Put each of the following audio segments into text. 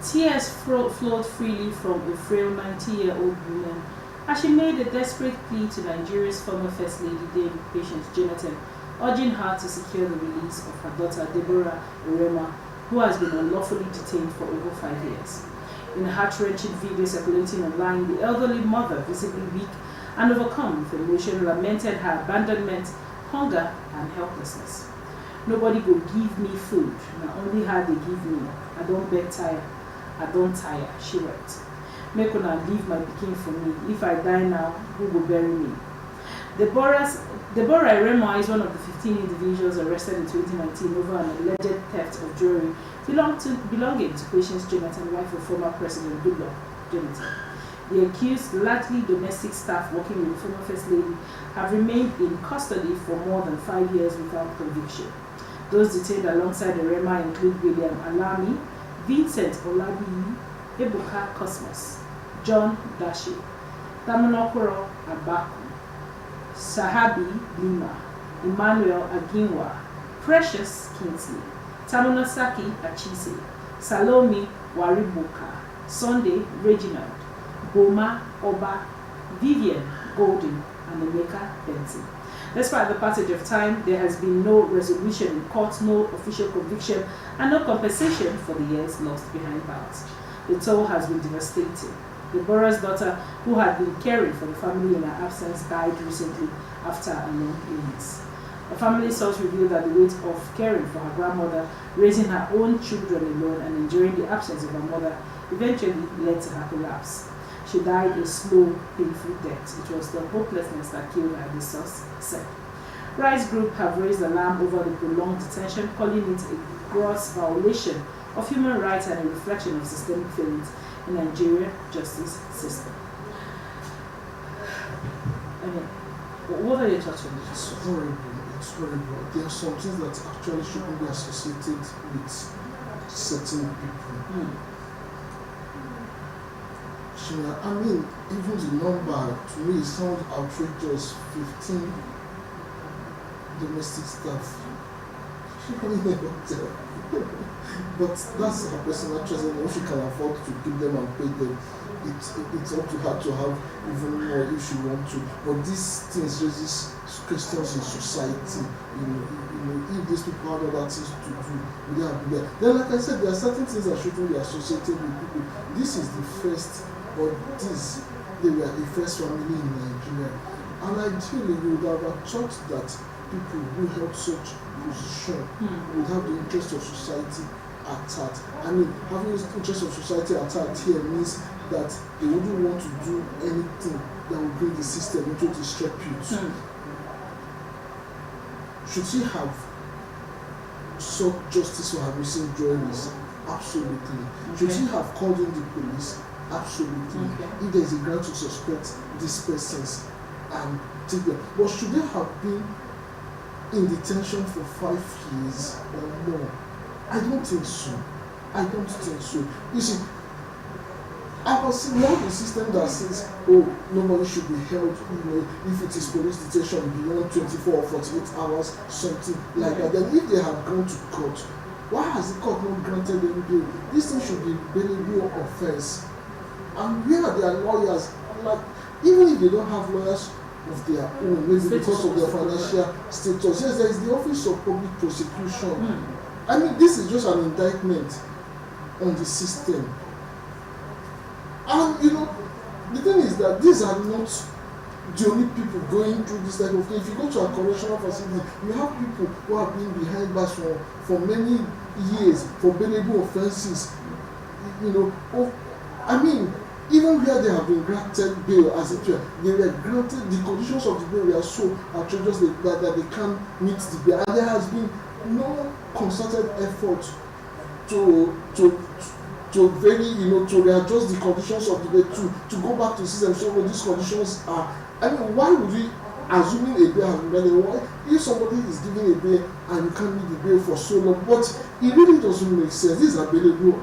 Tears flowed freely from a frail 90-year-old woman as she made a desperate plea to Nigeria's former First Lady, David Patience Jonathan, urging her to secure the release of her daughter, Deborah Erema, who has been unlawfully detained for over 5 years. In a heart-wrenching video circulating online, the elderly mother, visibly weak and overcome with emotion, lamented her abandonment, hunger, and helplessness. Nobody go give me food, na only her they give me. I don't beg tire, I don't tire, she wrote. Make una leave my pikin for me. If I die now, who will bury me? Deborah Erema is one of the 15 individuals arrested in 2019 over an alleged theft of jewelry belonging to Patience Jonathan, wife of former President Goodluck Jonathan. The accused, largely domestic staff working with the former First Lady, have remained in custody for more than 5 years without conviction. Those detained alongside Erema include William Alami, Vincent Olabiyi, Ebuka Cosmos, John Dashi, Tamunokoro Abaku, Sahabi Lima, Emmanuel Aginwa, Precious Kingsley, Tamunasaki Achise, Salome Waribuka, Sunday Reginald, Boma Oba, Vivian Golden, and Emeka Benson. Despite the passage of time, there has been no resolution in court, no official conviction, and no compensation for the years lost behind bars. The toll has been devastating. Deborah's daughter, who had been caring for the family in her absence, died recently after a long illness. A family source revealed that the weight of caring for her grandmother, raising her own children alone, and enduring the absence of her mother eventually led to her collapse. She died a slow, painful death. It was the hopelessness that killed her, the source said. Rights groups have raised alarm over the prolonged detention, calling it a gross violation of human rights and a reflection of systemic failings in Nigeria's justice system. I mean, what are your thoughts on this? It's horrible. It's horrible. There are some things that actually shouldn't be associated with certain people. I mean, even the number to me sounds outrageous. 15 domestic staff. She probably never tell. But that's her personal choice, and if she can afford to give them and pay them, it's up to her to have even more if she wants to. But these things raises questions in society. You know, if these people have other things to do, we have to be there. Then, like I said, there are certain things that shouldn't be associated with people. This is the first, or they were the first family in Nigeria. And ideally, you would have thought that people who held such position would have the interest of society at heart. I mean, having the interest of society at heart here means that they wouldn't want to do anything that would bring the system into disrepute. Should she have sought justice for her missing jewelries? Absolutely. Okay. Should she have called in the police? Absolutely. Okay. If there is a ground to suspect these persons and take them. But should they have been in detention for 5 years or more? I don't think so. I don't think so. You see, I was seeing now the system that says, oh, nobody should be held, if it is police detention beyond 24 or 48 hours, something like that. Then if they have gone to court, why has the court not granted them bail? This thing should be bailable offense. And where are their lawyers? Like, even if they don't have lawyers of their own, maybe because of their financial status. Yes, there is the Office of Public Prosecution. I mean, this is just an indictment on the system. And the thing is that these are not the only people going through this type of thing. If you go to a correctional facility, you have people who have been behind bars for many years for bailable offenses. I mean, even where they have been granted bail, as it were, they were granted, the conditions of the bail were so outrageous that they can't meet the bail. And there has been no concerted effort to readjust the conditions of the bail, to go back to the system, so what these conditions are. I mean, why would we, assuming a bail has been granted, why, if somebody is giving a bail and you can't meet the bail for so long? But it really doesn't make sense. These are bailable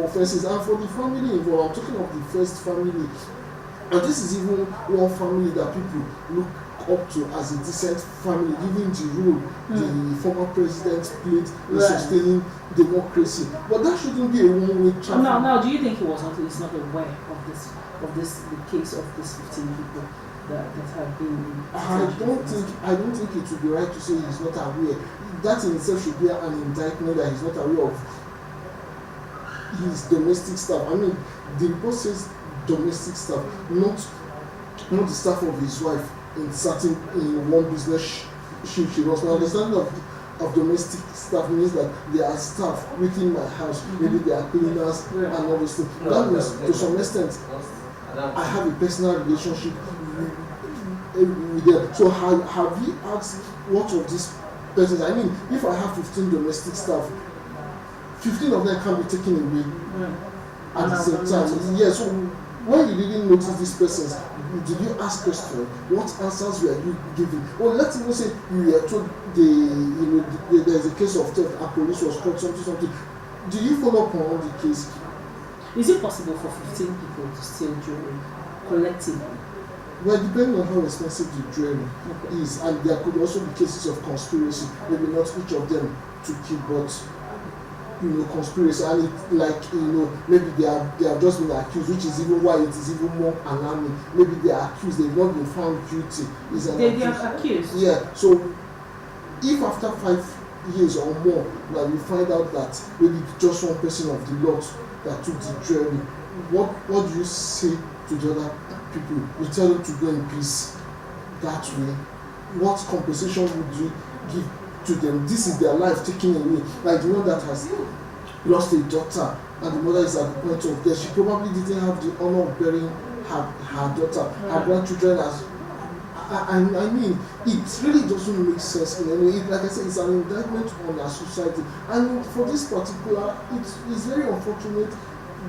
offenses. And for the family involved, I'm talking of the first family, and this is even one family that people look up to as a decent family, given the role the former president played in sustaining democracy. But that shouldn't be a one-way traffic. Now, do you think he's not aware of the case of these 15 people that have been? I don't think it would be right to say he's not aware. That in itself should be an indictment that he's not aware of his domestic staff. I mean, the report says domestic staff, not the staff of his wife in one business she runs. My understanding of domestic staff means that they are staff within my house. Maybe they are cleaners and all those things. That means to some extent I have a personal relationship with them. So have you asked what of these persons? I mean, if I have 15 domestic staff, 15 of them can be taken away at the same time. Yeah, so when you didn't notice these persons, did you ask questions? What answers were you giving? Or let's even say you were told there's a case of theft and police was caught, something. Do you follow up on the case? Is it possible for 15 people to steal jewelry collectively? Well, depending on how expensive the jewelry is, and there could also be cases of conspiracy. Maybe not each of them to keep, but conspiracy, and maybe they have just been accused, which is even why it is even more alarming. Maybe they are accused, they've not been found guilty. They are accused. Yeah. So if after 5 years or more that we find out that maybe just one person of the lot that took the jewelry, what do you say to the other people? You tell them to go in peace that way. What compensation would you give to them? This is their life taken away. Like the one that has lost a daughter and the mother is at the point of death. She probably didn't have the honor of burying her daughter. Her grandchildren as I mean, it really doesn't make sense in any way. Like I said, it's an indictment on our society. And for this particular, it's very unfortunate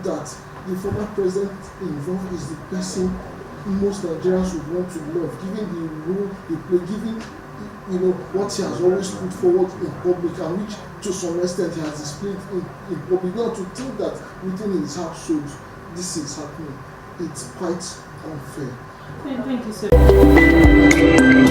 that the former president involved is the person most Nigerians would want to love, given the role he played, given what he has always put forward in public, and which to some extent he has displayed in public. Now to think that within his household this is happening, it's quite unfair. Thank you so much.